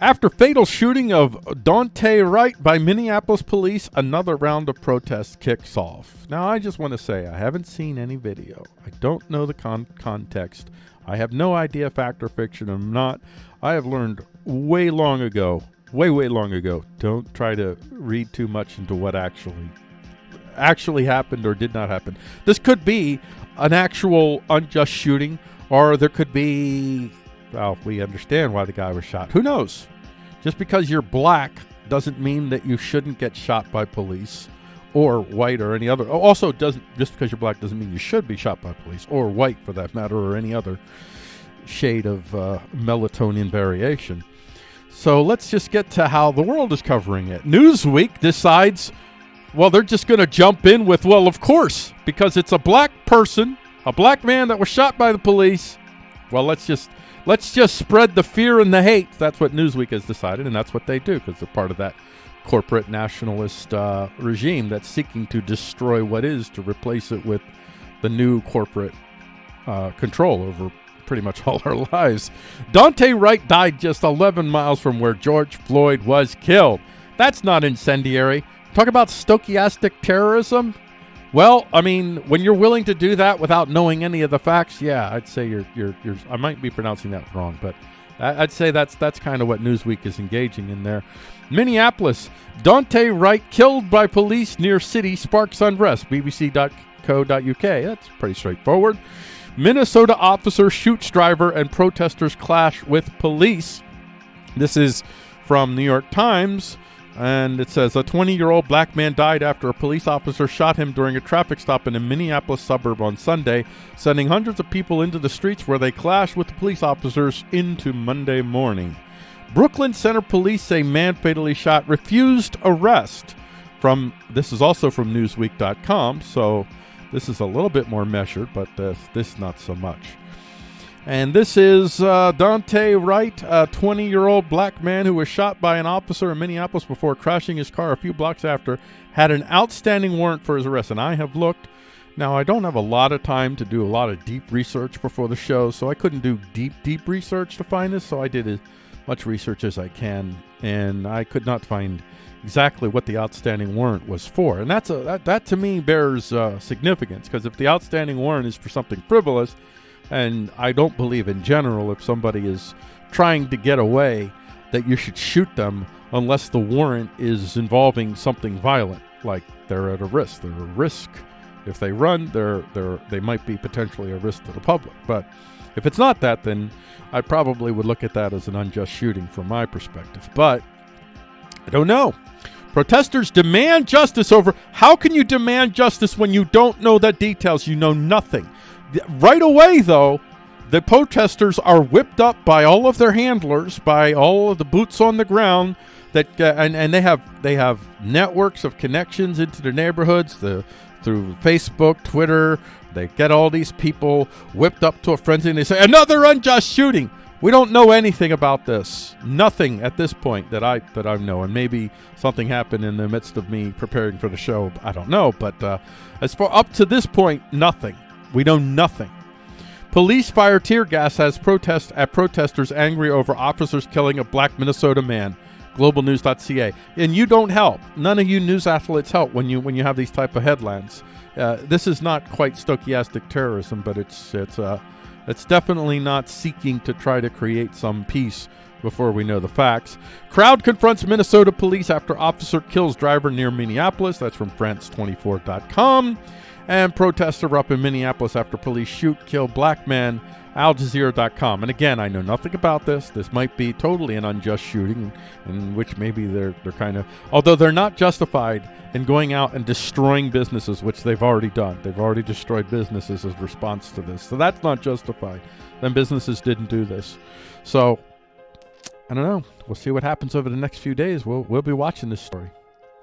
After fatal shooting of Daunte Wright by Minneapolis police, another round of protests kicks off. Now, I just want to say I haven't seen any video. I don't know the context. I have no idea, fact or fiction. I have learned way long ago, way long ago, don't try to read too much into what actually happened or did not happen. This could be an actual unjust shooting, or there could be, well, we understand why the guy was shot. Who knows? Just because you're black doesn't mean that you shouldn't get shot by police, or white, or any other. Also, just because you're black doesn't mean you should be shot by police, or white for that matter, or any other shade of melatonin variation. So let's just get to how the world is covering it. Newsweek decides, well, they're just going to jump in with, well, of course, because it's a black person, a black man that was shot by the police. Well, let's just spread the fear and the hate. That's what Newsweek has decided, and that's what they do, because they're part of that corporate nationalist regime that's seeking to destroy what is to replace it with the new corporate control over pretty much all our lives. Daunte Wright died just 11 miles from where George Floyd was killed. That's not incendiary. Talk about stochastic terrorism. Well, I mean, when you're willing to do that without knowing any of the facts, yeah, I'd say you're I might be pronouncing that wrong, but I'd say that's kind of what Newsweek is engaging in there. Minneapolis, Daunte Wright killed by police near city sparks unrest. BBC.co.uk. That's pretty straightforward. Minnesota officer shoots driver and protesters clash with police. This is from New York Times. And it says a 20-year-old black man died after a police officer shot him during a traffic stop in a Minneapolis suburb on Sunday, sending hundreds of people into the streets where they clashed with the police officers into Monday morning. Brooklyn Center police say man fatally shot refused arrest. This is also from Newsweek.com, so this is a little bit more measured, but this not so much. And this is Daunte Wright, a 20-year-old black man who was shot by an officer in Minneapolis before crashing his car a few blocks after, had an outstanding warrant for his arrest. And I have looked. Now, I don't have a lot of time to do a lot of deep research before the show, so I couldn't do deep research to find this, so I did as much research as I can, and I could not find exactly what the outstanding warrant was for. And that to me bears significance, because if the outstanding warrant is for something frivolous, and I don't believe in general if somebody is trying to get away that you should shoot them unless the warrant is involving something violent, like they're at a risk. They're a risk. If they run, they might be potentially a risk to the public. But if it's not that, then I probably would look at that as an unjust shooting from my perspective. But I don't know. Protesters demand justice over. How can you demand justice when you don't know the details? You know nothing. Right away, though, the protesters are whipped up by all of their handlers, by all of the boots on the ground, and they have networks of connections into their neighborhoods through Facebook, Twitter. They get all these people whipped up to a frenzy, and they say, another unjust shooting. We don't know anything about this. Nothing at this point that I know. And maybe something happened in the midst of me preparing for the show. I don't know. But as far up to this point, nothing. We know nothing. Police fire tear gas as protesters angry over officers killing a black Minnesota man. Globalnews.ca. And you don't help. None of you news athletes help when you have these type of headlines. This is not quite stochastic terrorism, but it's definitely not seeking to try to create some peace before we know the facts. Crowd confronts Minnesota police after officer kills driver near Minneapolis. That's from France24.com. And protests are up in Minneapolis after police kill black man. Al Jazeera.com. And again, I know nothing about this. This might be totally an unjust shooting, in which maybe they're kind of, although they're not justified in going out and destroying businesses, which they've already done. They've already destroyed businesses as response to this. So that's not justified. Then businesses didn't do this. So I don't know. We'll see what happens over the next few days. We'll be watching this story.